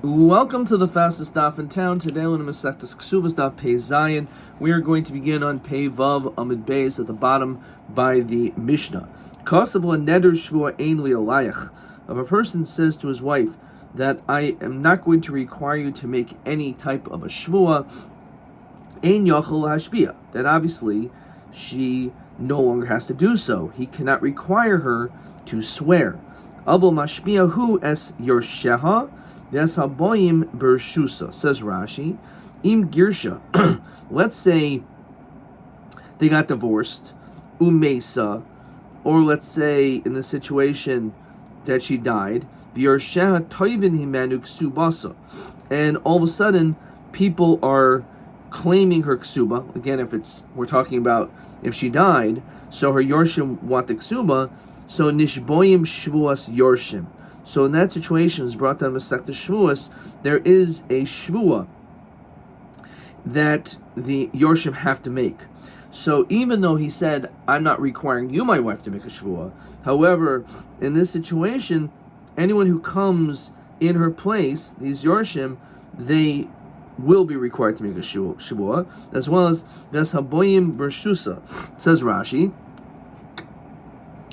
Welcome to the fastest daf in town. Today on the Masechtas Ksuvas daf Pei Zayin, we are going to begin on Pei Vav Amid Beis at the bottom by the Mishnah. Kasabla neder shvua ein li alayach. If a person says to his wife that I am not going to require you to make any type of a shvua, ein yachol hashbia, then obviously she no longer has to do so. He cannot require her to swear. Abul mashbia hu es yorsheha. Yes, haboyim bershusa, says Rashi. Im girsha. Let's say they got divorced, umesa, or let's say in the situation that she died, b'yorsheha toivin himanu ksubasa, and all of a sudden people are claiming her ksuba. Again, we're talking about if she died, so her yorshim want the ksuba, so nishboyim shvuas yorshim. So in that situation, is brought down Masechta Shvuas, there is a shvua that the Yorshim have to make. So even though he said, I'm not requiring you, my wife, to make a shvua, however, in this situation, anyone who comes in her place, these Yorshim, they will be required to make a shvua, as well as Ves Haboyim Bershusa, says Rashi.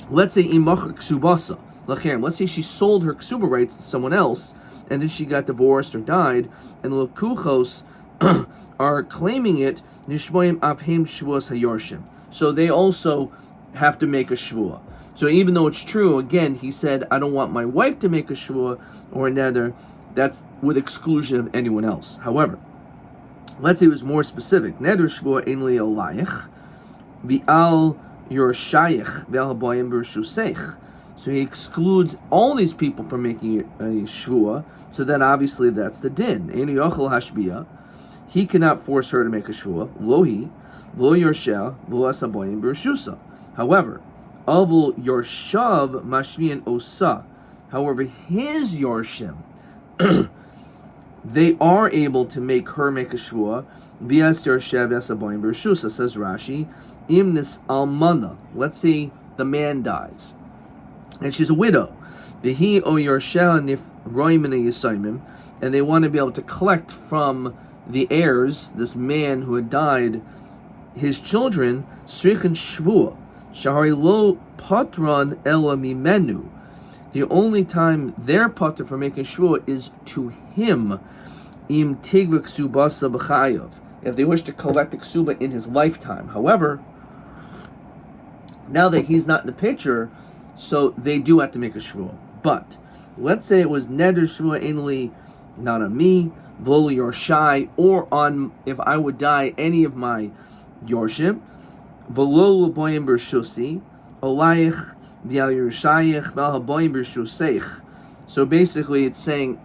Let's say Imach Ksubasa. Let's say she sold her ksuba rights to someone else, and then she got divorced or died, and the Lukuchos are claiming it, Nishmoyim Avhem Shvuas Hayorshim. So they also have to make a shvua. So even though it's true, again, he said, I don't want my wife to make a shvua or a neder, that's with exclusion of anyone else. However, let's say it was more specific. Neder shvua ein li alayich, v'al yorshayich, v'al habayim b'rshuseich. So he excludes all these people from making a shvua, so then obviously that's the din. Einu yochel hashbia. He cannot force her to make a shvua. Lohi, v'lo yorsheh, v'lo asaboyim b'rshusa. However, avul yorshav mashmian osa. However, his yorshim, they are able to make her make a shvua. V'yas yorshev asaboyim b'rshusa, says Rashi. Imnis almana. Let's say the man dies, and she's a widow. Vehi o yorsheh nif roim yisaimim, and they want to be able to collect from the heirs, this man who had died, his children, srichin shvua, shahari lo patron ela mimenu. The only time they're pater for making shvua is to him, im tigva ksubasa b'chayav, if they wish to collect the ksuba in his lifetime. However, now that he's not in the picture, so they do have to make a shvua. But let's say it was neder shvua ainli, not on me, v'lo yorshai, or on if I would die, any of my yorshim, v'lo l'boyim b'rshusi, olayich v'al yorshayich v'al haboyim b'rshuseich. So basically, it's saying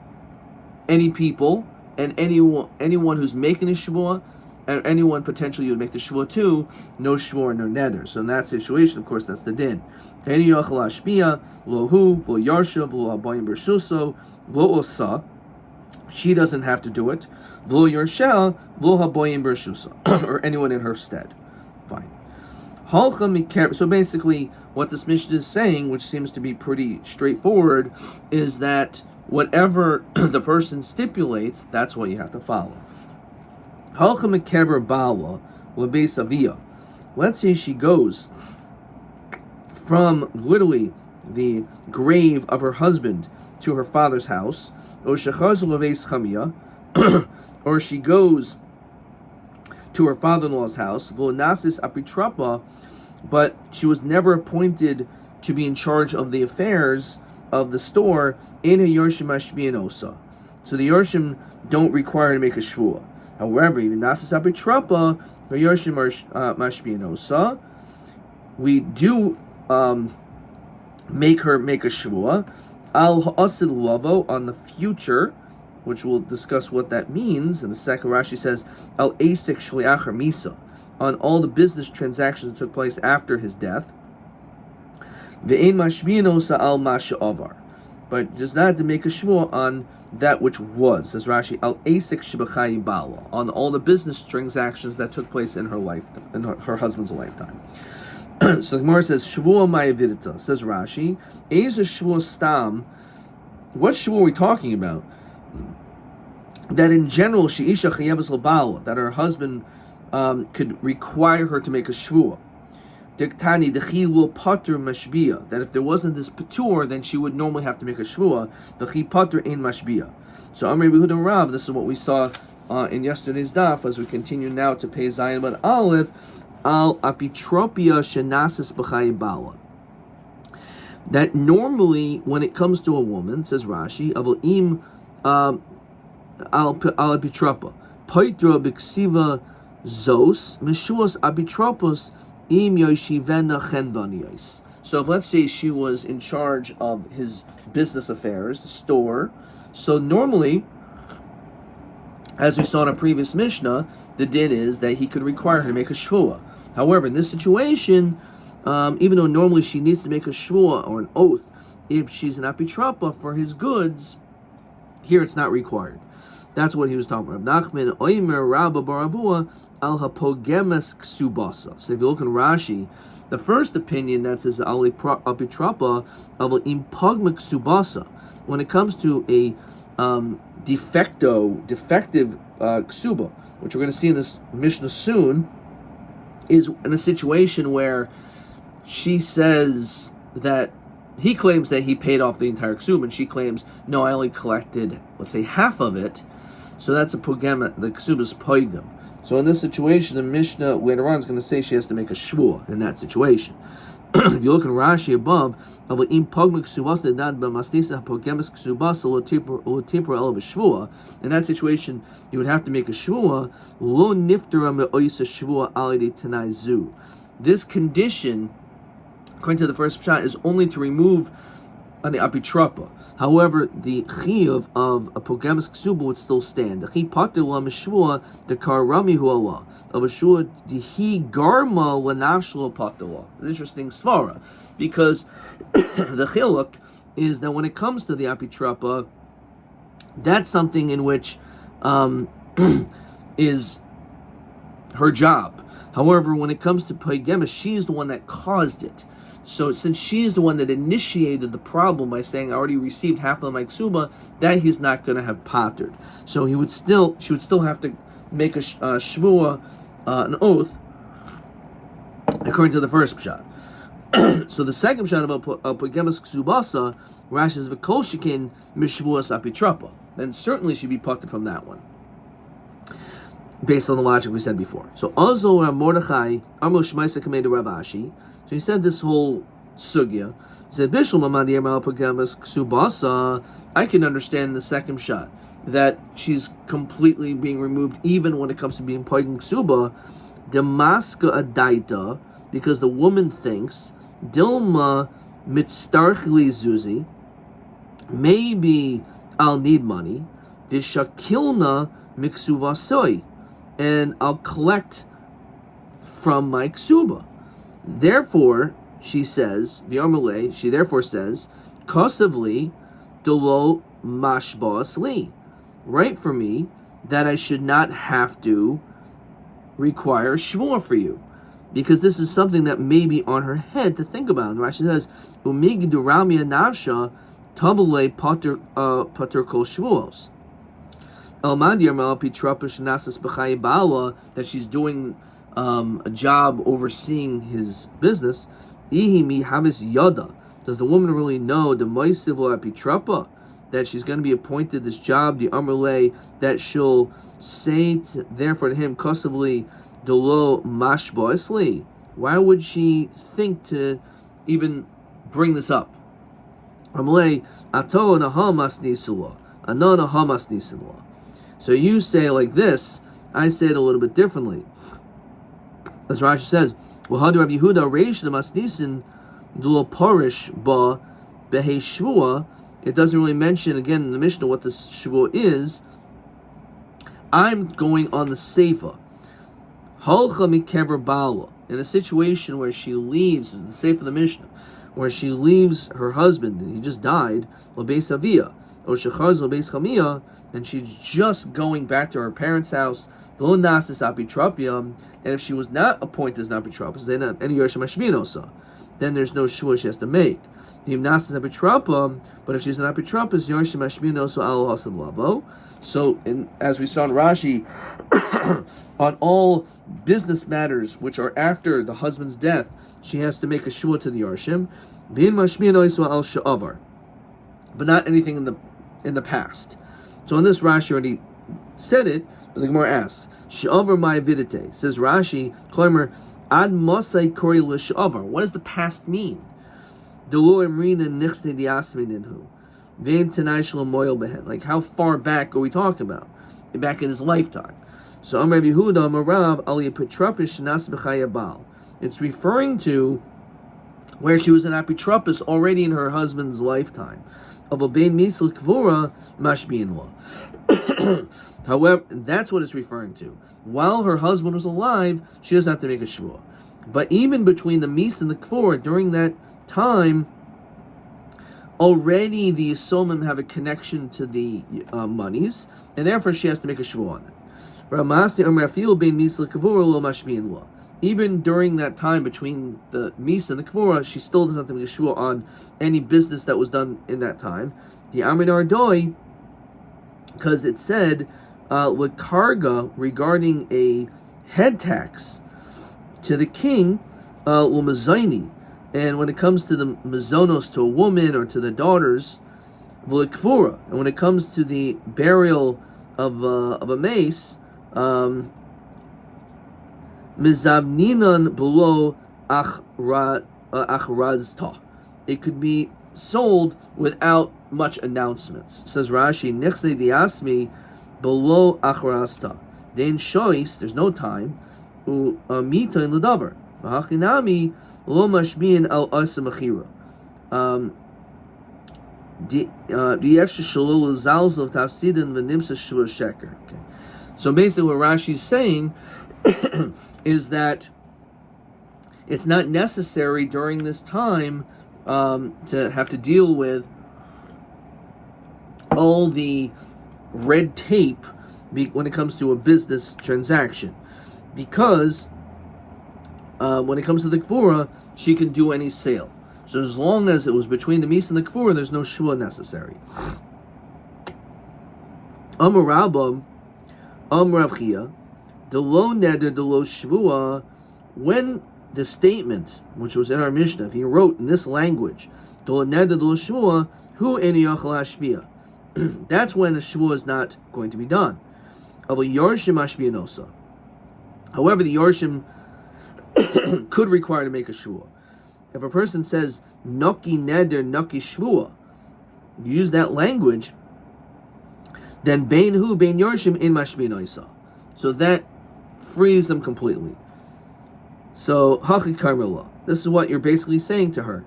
any people and anyone who's making a shvua, and anyone potentially you would make the shvua too, no shvua, no neder. So in that situation, of course, that's the din. Any yochel hashbia, lo hu, lo yarshav, lo habayim bershuso, lo osa. She doesn't have to do it. Lo yarshel, lo habayim bershuso, or anyone in her stead. Fine. So basically, what this Mishnah is saying, which seems to be pretty straightforward, is that whatever the person stipulates, that's what you have to follow. Let's say she goes from literally the grave of her husband to her father's house, or she goes to her father-in-law's house, but she was never appointed to be in charge of the affairs of the store. In a yorshim mashmianosa, so the yorshim don't require to make a shvua. However, even nasis apitrapa, the yorshim mashmianosa, we do make her make a shvua. Al ha'asid lavo, on the future, which we'll discuss what that means in a second. Rashi says al asik shliachar misa, on all the business transactions that took place after his death. Ve'ein mashmianosa al masha avar, but does not have to make a shvua on that which was, says Rashi, al asik shibachai bala, on all the business transactions that took place in her life, in her husband's lifetime. So the Gemara says, Shavua Mayavidita, says Rashi, Eza Shavua Stam, what Shavua are we talking about? that in general, she'isha chayevas l'bala, that her husband could require her to make a shvua. Diktani dechilu patur mashbia, that if there wasn't this patur, then she would normally have to make a shvua. Dechi patur ein mashbia. So Amri Yehuda Rav, this is what we saw in yesterday's daf, as we continue now to pay Zayin but Aleph, al apitropia shenasis b'chai bala. That normally, when it comes to a woman, says Rashi, avol im al apitropa paitra b'ksiva zos mishuas apitropos im yoshivena chenvaniyos. So if let's say she was in charge of his business affairs, the store, so normally, as we saw in a previous Mishnah, the din is that he could require her to make a shvua. However, in this situation, even though normally she needs to make a shvua or an oath, if she's an apitrapa for his goods, here it's not required. That's what he was talking about. Nachman oimer rabba baravua al hapogemes ksubasa. So if you look in Rashi, the first opinion that says al apitrapa al impagma ksubasa, when it comes to a defective ksuba, which we're going to see in this Mishnah soon, is in a situation where she says that he claims that he paid off the entire ksuba, and she claims, no, I only collected, let's say, half of it. So that's a pogem, the ksuba's poigam. So in this situation, the Mishnah later on is going to say she has to make a shvua in that situation. If you look in Rashi above, in that situation, you would have to make a shvua. This condition, according to the first pshat, is only to remove an apitrapa. However, the chiyuv of a pogemus ksuba would still stand. The chi pater la mishvua the karami hu Allah of a shua dihi garma lanavshlo patela. Interesting svara, because the chiluk is that when it comes to the apitrapa, that's something in which is her job. However, when it comes to pogemus, she's the one that caused it. So since she's the one that initiated the problem by saying, I already received half of my ksuba, that he's not going to have pattered. So she would still have to make a shvua, an oath, according to the first pshat. So the second pshat about pogemus ksubasa, Rashi says, v'kol shekin mishvuas apitrapa. Then certainly she'd be pattered from that one, based on the logic we said before. So Ozo Mordechai Amro Shmaisa Kamed Rav Ashi. So he said this whole sugya. He said, Bishul Mamadi Emal Pogemus Ksubasa. I can understand the second shot that she's completely being removed, even when it comes to being Pogem Ksuba. Demaska Adaita, because the woman thinks Dilma Mitztarchli Zuzi. Maybe I'll need money. Vishakilna Miksuvasoi, and I'll collect from my ksuba. Therefore, she says, V'yarmalei, she therefore says, Kosavli dolo mashbas li. Right for me that I should not have to require shvur for you, because this is something that may be on her head to think about. And Rashi says, Umig duramia navsha tabule pater kol shvuos. That she's doing a job overseeing his business. Does the woman really know that she's going to be appointed this job, the Amrle, that she'll say therefore to him, Kosavli dolo mashboisli? Why would she think to even bring this up? Amrle ato nahamas nisula, anona hamas nisula. So you say like this, I say it a little bit differently. As Rashi says, well, how do Rabbi Yehuda reish the masnisin dulo parish ba behe shvua? It doesn't really mention again in the Mishnah what the shvua is. I'm going on the seifa. Halcha mikever bala, in a situation where she leaves, the seifa of the Mishnah, where she leaves her husband and he just died, l'beis avia, or shechaz l'beis chamia, and she's just going back to her parents' house, and if she was not appointed as an apitrapia, then there's no shvua she has to make. The Imnas is Apitrapa, but if she's an Apitrapis, Yarshim Ashmino, so Al Hasav Lavo. So, as we saw in Rashi, on all business matters which are after the husband's death, she has to make a shua to the Yarshim. V'in Mashmino, so Al Sha'avar. But not anything in the past. So in this Rashi already said it, but the Gemara asks, Sha'avar my vidite. Says Rashi, Kloimer, Ad Mosai Kori L'Sha'avar. What does the past mean? Delo Emrina Nixne Diasmininhu. Vein Tanai Shalom Moil Behen. Like, how far back are we talking about? Back in his lifetime. So Amar Yehuda Marav Aliyah Petrapish Nas B'chaya Baal. It's referring to where she was an apitropis already in her husband's lifetime. Of a bein misl kvura mashbiin law. However, that's what it's referring to. While her husband was alive, she doesn't have to make a shvua. But even between the mis and the kvura, during that time, already the Yisomim have a connection to the monies, and therefore she has to make a shvua on it. Ramasti Amrafil bein misl kvura lo mashbiin law. Even during that time between the Misa and the Kvura, she still doesn't have to make a shvua on any business that was done in that time. The Aminar Doi, because it said with Karga regarding a head tax to the king, Umazaini, and when it comes to the Mazonos to a woman or to the daughters, Kvura, and when it comes to the burial of a mace, Mizavninan below achrazta. It could be sold without much announcements. Says Rashi, Nixle diasmi below achrazta. Then shois, there's no time. Mita in ledavar. V'hachinami lo mashbiin al asamachira. Diefsh shalol zalzov tafsidin v'nimsa shua sheker. So basically, what Rashi's saying is that it's not necessary during this time to have to deal with all the red tape when it comes to a business transaction, because when it comes to the Kvura, she can do any sale. So as long as it was between the Mis and the Kvura, there's no shua necessary. Amar Rabba, Amar Rav Chia, the lo neder, the lo shvua, when the statement, which was in our Mishnah, if he wrote in this language, the lo neder, the lo shvua, hu eni yachal hashpia, that's when the shvua is not going to be done. Of a yarshim hashpiyanosa. However, the yarshim could require to make a shvua. If a person says naki neder, naki shvua, you use that language, then bein hu bein yarshim in mashpiyanosa. So that frees them completely. So, Hachi Karmela, this is what you're basically saying to her.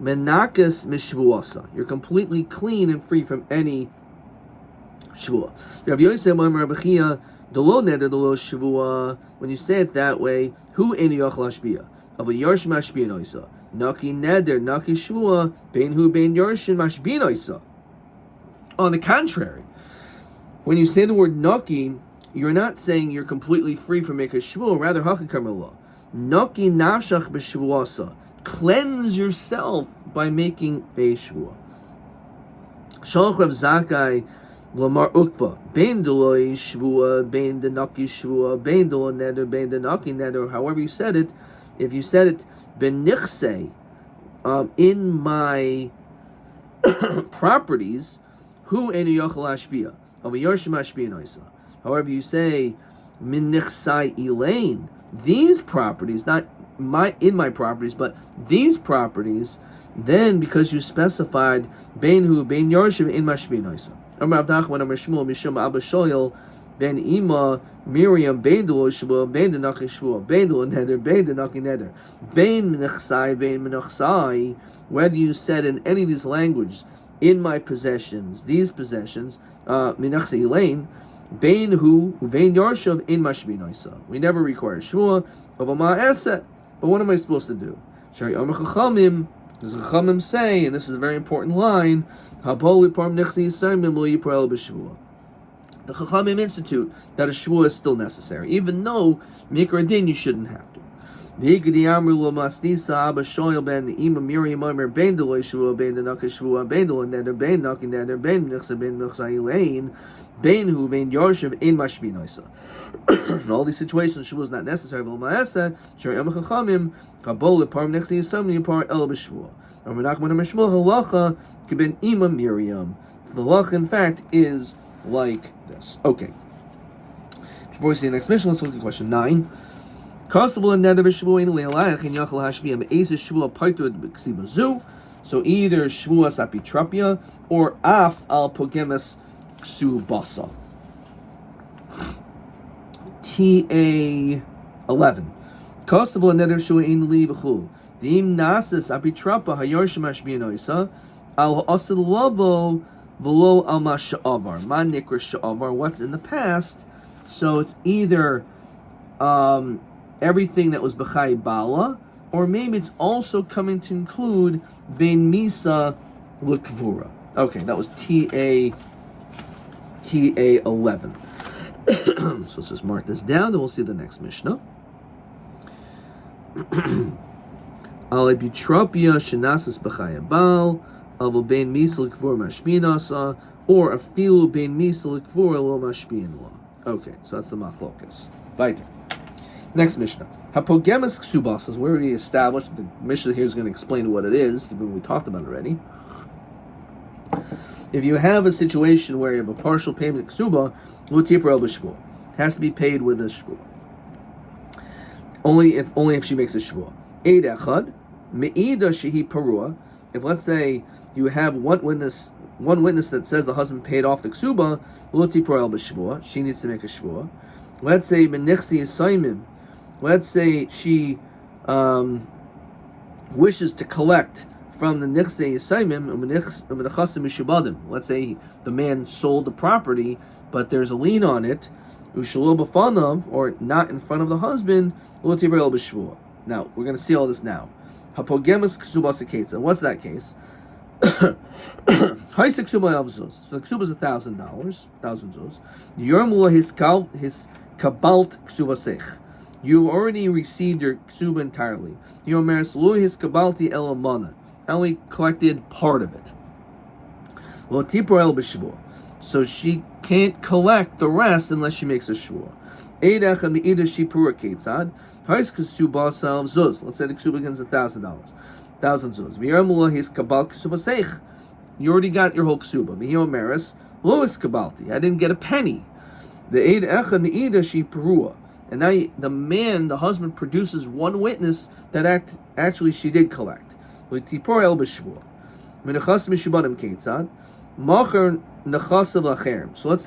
Menakas mishvuasa. You're completely clean and free from any shvua. Rabbi Yosef Rabbi Chia, delo neder delo shvua. When you say it that way, hu eni yachal hashpia. Of a yarsh mashpia noisa. Naki neder, naki shvua, bein hu bein yarshin mashpia noisa. On the contrary, when you say the word naki, you're not saying you're completely free from making a shvua, rather Hachi Karmela. Naki nafshach b'shvuasa. Cleanse yourself by making a shvua. Shalach Rav Zakai Lamar Ukva. Bein deloi shvua, bein de naki shvua, bein delo neder, bein de naki neder. However you said it, if you said it benichse, in my properties, hu eni yachal hashpia, of a yarshim hashpia noisa. However you say min nichsai elaine, these properties, not in my properties, but these properties, then because you specified bein hu bein yarshim in mashpia noisa. Amar Abdachman Amar Shmuel Mishum Abba Shoyel ben Ima Miriam bein delo shvua, bein de naki shvua, bein delo neder, bein de naki neder, bein minachsai, bein minachsai. Whether you said in any of these languages, in my possessions, these possessions, minachsai elaine, bein hu bein yarshav in mashbi noisa. We never require shvua of a ma'aset. But what am I supposed to do? Shari Amar Chachamim, as Chachamim say, and this is a very important line, Haboli parm nechsi yisayim lo yiprel b'shvua. The Chachamim institute that a shvua is still necessary, even though mikra din you shouldn't have to. V'higdi amru lo masnisa abba shoyel ben ima Miriam omer ben deloy shvua ben denaka shvua ben deloy neder ben naki neder ben nichsa ilain ben hu ben yarshiv in mashbinoisa. In all these situations, shvua is not necessary. But ma'aseh shar yom chachamim kabol lepar nechsi yisomni lepar el b'shvua. And we're not going to mishmul halacha keben ima Miriam. The halacha, in fact, is like this. Okay. Before we see the next mission, let's look at question 9. So either shvuas apitrapia or af al pogemes ksubasa. TA 11. Kosovo neder shuin li v'chu. V'im nasis apitrapa hayorshim ashbianoisa al ha'asil lavo v'lo al ma sha'avar. Ma nikra sha'avar. What's in the past? So it's either everything that was b'chai bala, or maybe it's also coming to include ben misa l'kvura. Okay, that was TA 11. So let's just mark this down, then we'll see the next Mishnah. Alebutropia shenasas b'chai bal, avol ben misa l'kvura mashpinasa, or afilu ben misa l'kvura lo mashpin lo. Okay, so that's the machlokas. Right. Next Mishnah. Hapogemus ksubasas. We already established. The Mishnah here is going to explain what it is, even we talked about it already. If you have a situation where you have a partial payment ksuba, l'tipra el b'shvua. It has to be paid with a shvua. Only if she makes a shvua. Eid echad meida shehi parua. If let's say you have one witness that says the husband paid off the ksuba, l'tipra el b'shvua. She needs to make a shvua. Let's say menichsi yisaimim. Let's say she wishes to collect from the nichsei yisaimim u'menechasim mishubadim. Let's say the man sold the property, but there's a lien on it, u'shalo b'fanav, or not in front of the husband, u'tiver el b'shvua. Now, we're going to see all this now. Hapogemus ksubas aketza. What's that case? So the ksuba is $1,000, 1,000 zuz. Yormula his kabalt ksubasech. You already received your ksuba entirely. Yomeres lo his kabalti elamana. I only collected part of it. Lo tipor el b'shvua. So she can't collect the rest unless she makes a shvua. Eidach and meida shipura ketzad. Hais ksuba sal zuz. Let's say the ksuba against $1,000. 1,000 zuz. V'yarmula his kabalt ksubasech. You already got your whole ksuba. V'yomeres lo his kabalti. I didn't get a penny. The eid echad meida shipura. And now the husband produces one witness that actually she did collect. So let's say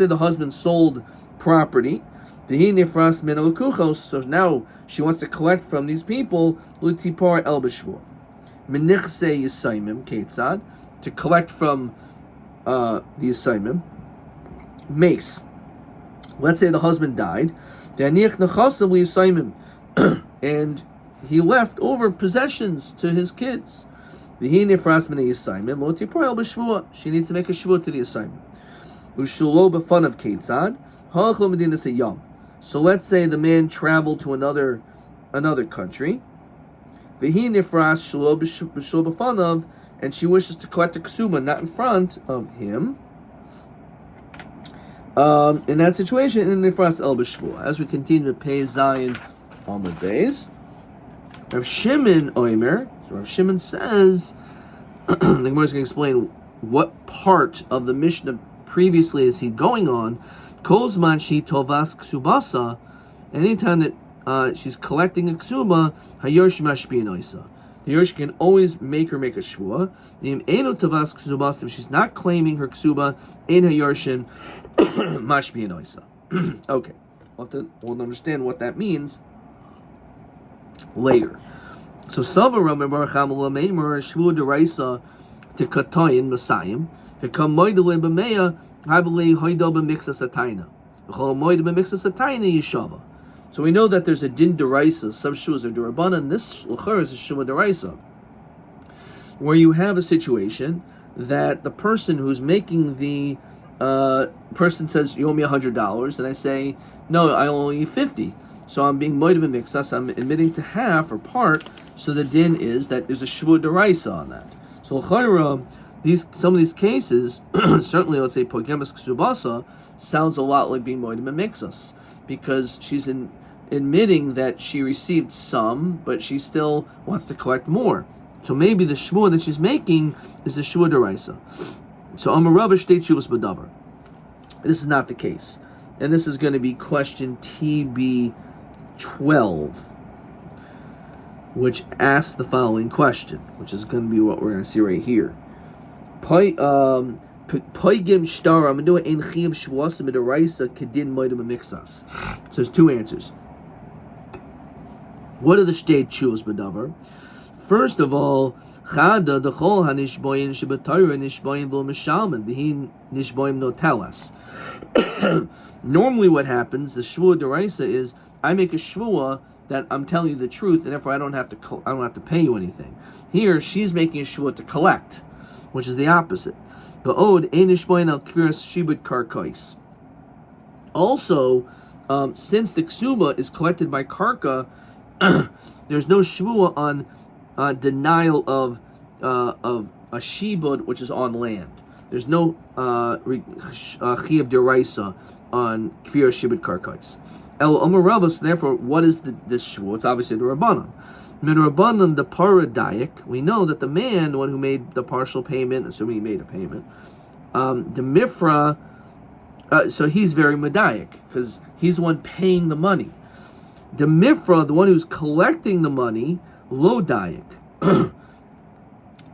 the husband sold property. So now she wants to collect from these people to collect from the assignment. Mace. Let's say the husband died. And he left over possessions to his kids. She needs to make a shvua to the assignment. So let's say the man traveled to another country, and she wishes to collect a ksuba not in front of him. In that situation, in Nifras El B'Shvua, as we continue to pay Zion on the days, Rav Shimon Oimer, so Rav Shimon says, the Gemara is going to explain what part of the Mishnah previously is he going on. Kozman shi tovas ksubasa, anytime that she's collecting a ksuba, hayorsh mashbianoisa. The Yersh can always make her make a shvua. If she's not claiming her ksuba in her Yershin, mashbianoisa. Okay, we'll understand what that means later. So Sava Rameh Baruch Hamala Meimer shvua deraisa to katayin Messiah to come moidele b'meya havele hoido b'mixas atayna v'chol moide b'mixas atayna yishava. So we know that there's a din deraisa. Some shuas are derabbanan, and this l'chor is a shua deraisa, where you have a situation that the person who's making the person says, you owe me $100, and I say, no, I owe you $50. So I'm being moed b'mixas. I'm admitting to half or part. So the din is that there's a shvua deraisa on that. So l'chayra, some of these cases, certainly let's say pogemas ksubasa, sounds a lot like being moed b'mixas, because she's admitting that she received some, but she still wants to collect more. So maybe the shvua that she's making is the shvua deraisa. So Amar Rabbi shtei tshuvas b'davar. This is not the case, and this is going to be question TB12, which asks the following question, which is going to be what we're going to see right here. So there's two answers. What are the shtei tshuvas b'davar? First of all, Chada dechol hanishboyin shebetayra nishboyin v'lo mishalmen v'hin nishboyin no telas. Normally, what happens, the shvua deraisa is I make a shvua that I'm telling you the truth, and therefore I don't have to pay you anything. Here, she's making a shvua to collect, which is the opposite. Ba'od ein nishboyin al kviras shibud karkais. Also, since the ksuba is collected by karka, there's no shvua on denial of a shibud which is on land. There's no chiyav deraisa on kvir shibud karkais. El Omer Rava. So therefore, what is this shvua? It's obviously the rabbanon. Min rabbanon the paradayak. We know that the man, the one who made the partial payment, assuming he made a payment, the mifra. So he's very medayik because he's the one paying the money. The mifra, the one who's collecting the money, lo dayak.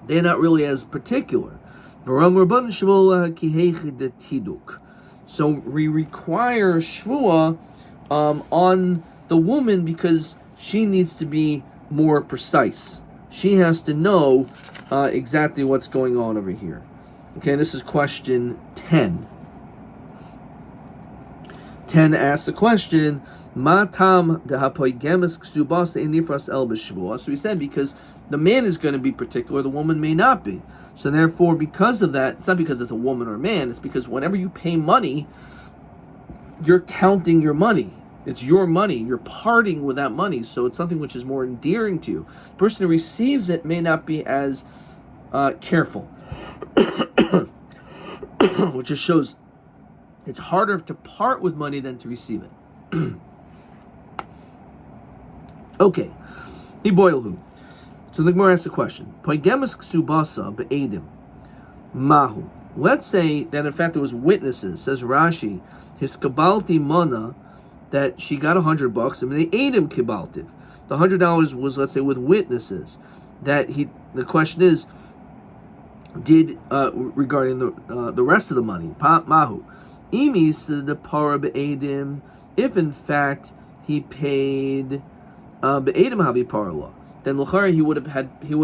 They're not really as particular. So we require shvua on the woman because she needs to be more precise. She has to know exactly what's going on over here. Okay, this is question 10. 10 asks the question, Matam dehapoigemis ksubas inifras el b'shvua. So he said because the man is going to be particular, the woman may not be. So therefore, because of that, it's not because it's a woman or a man, it's because whenever you pay money, you're counting your money. It's your money. You're parting with that money. So it's something which is more endearing to you. The person who receives it may not be as careful. Which just shows it's harder to part with money than to receive it. Okay. Iboilhu. So the Gemara asks the question. Poigemus ksubasa be'edim. Mahu. Let's say that in fact there was witnesses, says Rashi, his kabalti mana, that she got $100 and they edim kibaltiv. The $100 was, let's say, with witnesses. That the question is, did regarding the rest of the money, mahu. Imis the para be'edim, if in fact he paid be'edim havi parla, then l'chara he would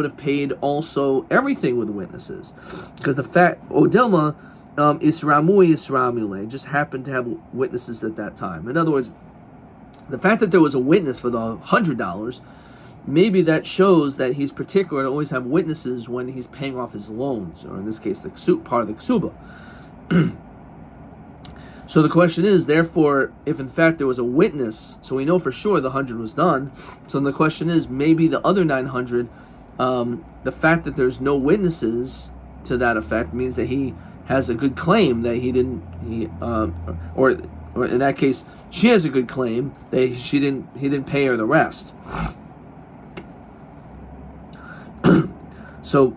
have paid also everything with the witnesses, because the fact Odelma Isramui Isramule just happened to have witnesses at that time. In other words, the fact that there was a witness for the $100, maybe that shows that he's particular to always have witnesses when he's paying off his loans, or in this case, the part of the ksuba. So the question is, therefore, if in fact there was a witness, so we know for sure the 100 was done. So the question is, maybe the other 900, the fact that there's no witnesses to that effect means that he has a good claim that he didn't, or in that case, she has a good claim that he didn't pay her the rest. So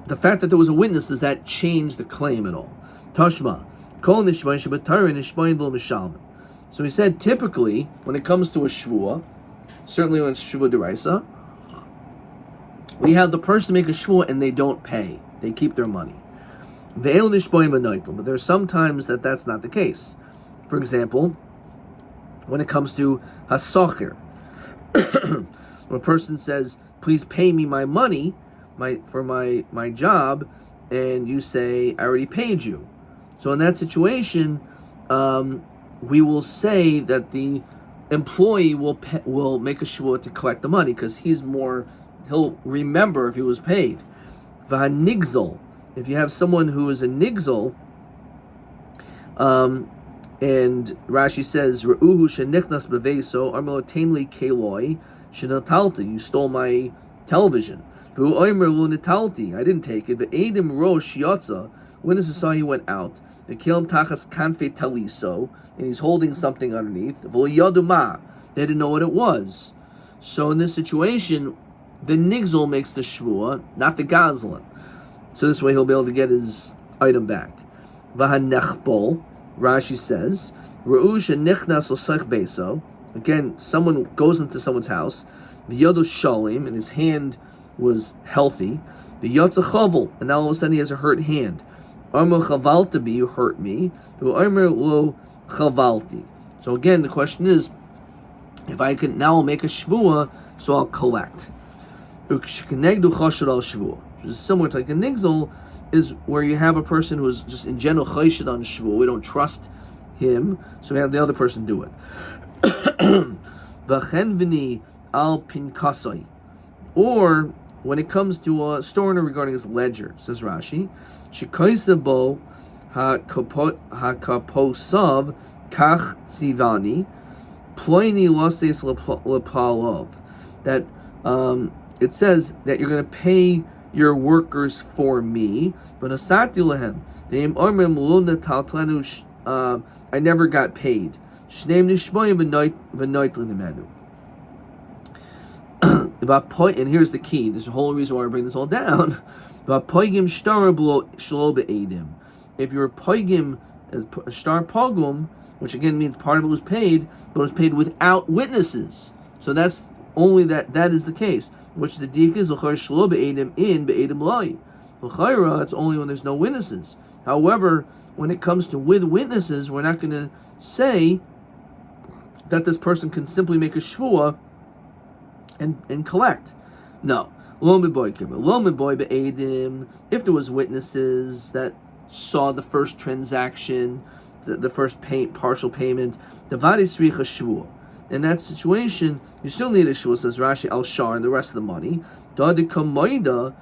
the fact that there was a witness, does that change the claim at all? Tashma. So he said, typically, when it comes to a shvua, certainly when it's shvua deraisa, we have the person make a shvua and they don't pay; they keep their money. But there are some times that that's not the case. For example, when it comes to hasocher, when a person says, "Please pay me my money, for my job," and you say, "I already paid you." So in that situation, we will say that the employee will make a shvua to collect the money because he'll remember if he was paid. V'hanigzol, if you have someone who is a nigzol, And Rashi says, "Re'uhu shenichnas beveso armelo tamli keloi shenatalti." You stole my television. V'hu oimer lo nitalti. I didn't take it. Ve'edim rosh yotza. Witnesses saw he went out. Ve'kilam tachas kanfe taliso, and he's holding something underneath. V'lo yadu ma. They didn't know what it was. So in this situation, the nigzel makes the shvua, not the gazlan. So this way he'll be able to get his item back. V'hanechbol. Rashi says, "Re'usha nichnas osech beso." Again, someone goes into someone's house. V'yodu shalim, and his hand was healthy. V'yotza chavel, and now all of a sudden he has a hurt hand. Armo chavalta bi, you hurt me. V'armo lo chavalti. So again, the question is, if I can now I'll make a shvua, so I'll collect. Ukshkenegdu chashad al shvua, which is similar to like a nigzel, is where you have a person who is just in general chayshid on shvua. We don't trust him, so we have the other person do it. V'chenvini al pinkasai, or when it comes to a storner regarding his ledger, says Rashi, shikaisa bo hakaposav kach tzivani ploini loses lepalov. That it says that you're going to pay your workers for me, but asati lehem neim armim luna taltlanu. I never got paid. Shneim nishmoyim v'noit l'nemenu. And here's the key. There's a whole reason why I bring this all down. If you're poigim as star pogum, which again means part of it was paid, but it was paid without witnesses. So that's only that is the case. Which the dik is l'chayr shlo be'edim in be'edim loy. L'chayra, it's only when there's no witnesses. However, when it comes to with witnesses, we're not going to say that this person can simply make a shvua and collect. No. If there was witnesses that saw the first transaction, the first partial payment, in that situation, you still need a shvua, says Rashi, al shar, and the rest of the money. The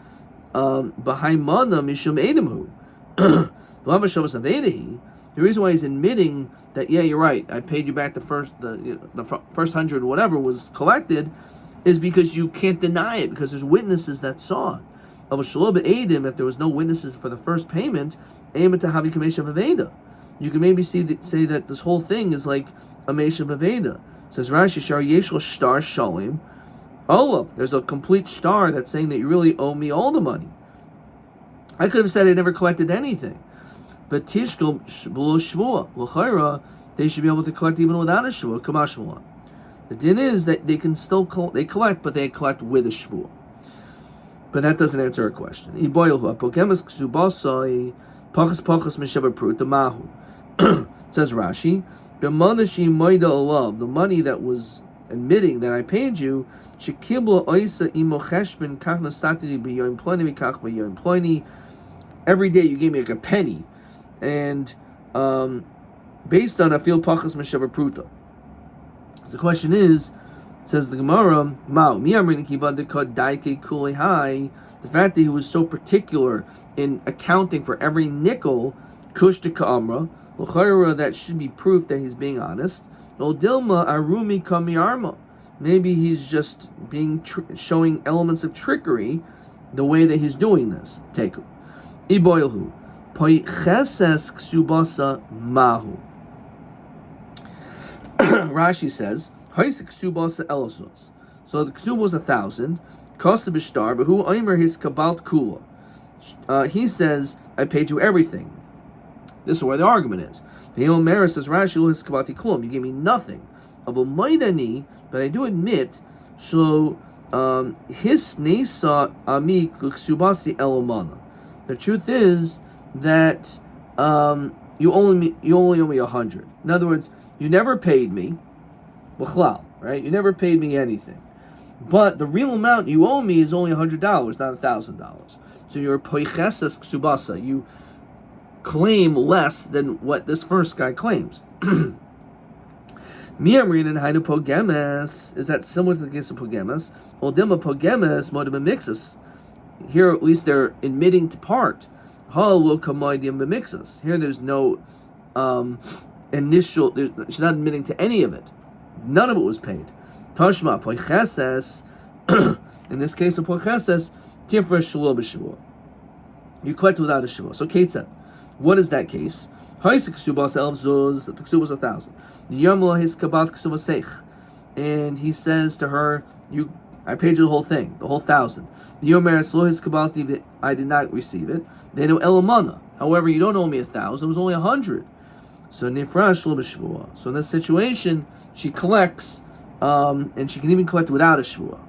reason why he's admitting that, yeah, you're right, I paid you back the first 100 whatever was collected, is because you can't deny it, because there's witnesses that saw it. If there was no witnesses for the first payment, you can maybe say that this whole thing is like a Mesha Baveda. Says Rashi, Shar Yeshel Shtar Shalim. Olav, there's a complete star that's saying that you really owe me all the money. I could have said I never collected anything. But Tishkel below Shvua, L'chaira, they should be able to collect even without a Shvua, Kamashvua. The din is that they can still collect, but they collect with a Shvua. But that doesn't answer our question. Says Rashi, the money that was admitting that I paid you, every day you gave me like a penny, and based on afil pachas meshaber pruta. The question is, says the Gemara, the fact that he was so particular in accounting for every nickel, kush to ka'amra, that should be proof that he's being honest. Dilma arumi kamiyarma. Maybe he's just being showing elements of trickery, the way that he's doing this. Take him. Iboilhu. Poicheses ksubasa mahu. Rashi says, so the ksub was 1,000. Kosta b'shtar, but who oimer his kabalt kula. He says, I paid you everything. This is where the argument is. The Omer says, Rashi his kabati klum. You gave me nothing. But I do admit, so his nesa ami ksubasi elomana. The truth is that you only owe me 100. In other words, you never paid me, right? You never paid me anything. But the real amount you owe me is only $100, not $1,000. So you're poicheses ksubasa. You claim less than what this first guy claims. Miamrin and Hainu Pogemes, is that similar to the case of Pogemes? Oldima Pogemes modem mixus. Here at least they're admitting to part. Here there's no initial. She's not admitting to any of it. None of it was paid. Tashma poicheses. In this case of poicheses, tifra shelo b'shavua. You collect without a shavua. So Ketzad, what is that case? Haisik ksubas elf zuz. The ksubas was 1,000. Yomla his kabat ksubas seich. And he says to her, I paid you the whole thing, the whole 1,000. I did not receive it. They know elamana. However, you don't owe me 1,000. It was only 100. So nifrash lo b'shvua. So in this situation, she collects, and she can even collect without a shvua.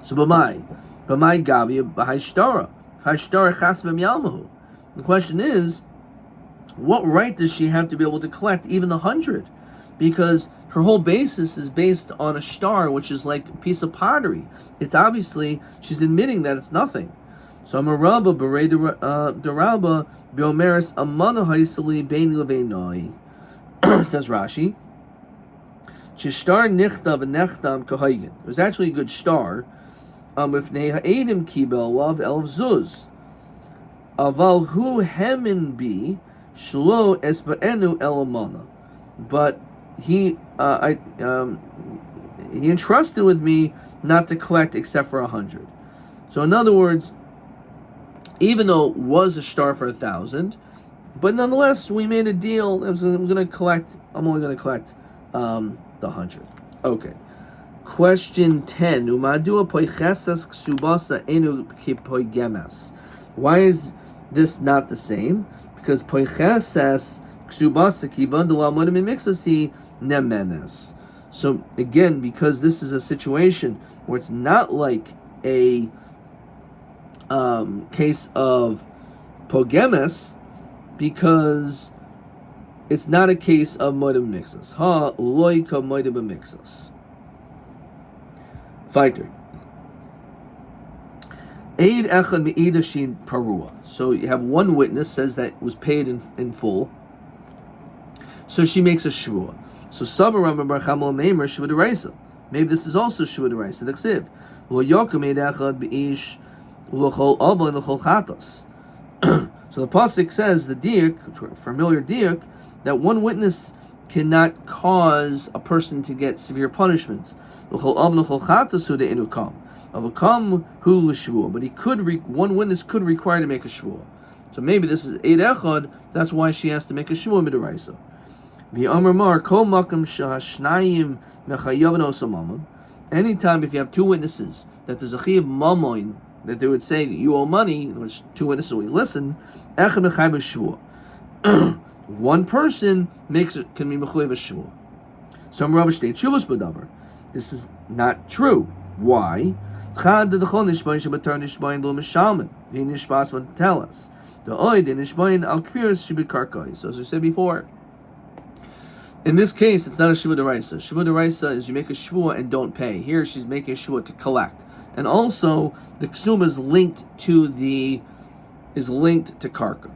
So b'mai gavia b'haishtara chas b'myalmahu. The question is, what right does she have to be able to collect even the 100? Because her whole basis is based on a star, which is like a piece of pottery. It's obviously, she's admitting that it's nothing. So I'm a rabba berei the rabba biomeris amana haisali bein leveinoi. Says Rashi. Shtar nichtav nechtam kahaygen. It was actually a good star. If neha edim kibel lav elf zuz. Aval hu hemin bi shlo esbaenu elamana. But he entrusted with me not to collect except for 100. So in other words, even though it was a star for 1,000, but nonetheless we made a deal. I'm only going to collect the 100. Okay. Question 10. Umadua poichesas ksubasa enu kipoigemas. Why is this not the same? Because poichesas ksubasa kibandala modim mixasi nemenes. So again, because this is a situation where it's not like a case of pogemes, because it's not a case of modim mixas. Ha loika modim mixas. Fighter. Aid echad me'idashin parua. So you have one witness says that it was paid in full. So she makes a shvua. So Samaram Barchamol Meimer Shvua Deraisa. Maybe this is also Shvua Deraisa. Nexiv. Lo Yokim Eid Echad Beish L'chol Ava L'chol Chatos. So the pasuk says the diak, familiar diak, that one witness cannot cause a person to get severe punishments. L'chol Ava L'chol Chatos Hu De'enu Kam. Avakam Hu L'Shvua. But one witness could require to make a shvua. So maybe this is Eid Echad. That's why she has to make a shvua midaraisa. Anytime if you have two witnesses that there's a chiyav mamoin, that they would say that you owe money, which two witnesses will listen, one person can be mechuyev a shvua. Some Rabbi state shuvas b'davar. This is not true. Why? Tell us. So as we said before, in this case, it's not a shvua deraisa. Shvua deraisa is you make a shvua and don't pay. Here, she's making a shvua to collect, and also the ksuma is linked to karka.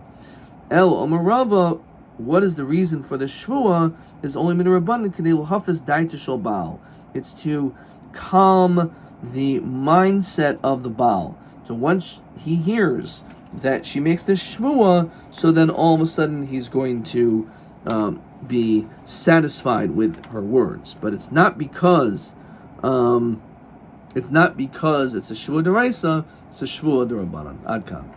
El Omarava. What is the reason for the shvua? Is only midrabanan kadei hafez daita shel baal. It's to calm the mindset of the baal. So once he hears that she makes this shvua, so then all of a sudden he's going to be satisfied with her words. But it's not because it's a shvua deraisa, it's a shvua derabanan. Ad kan.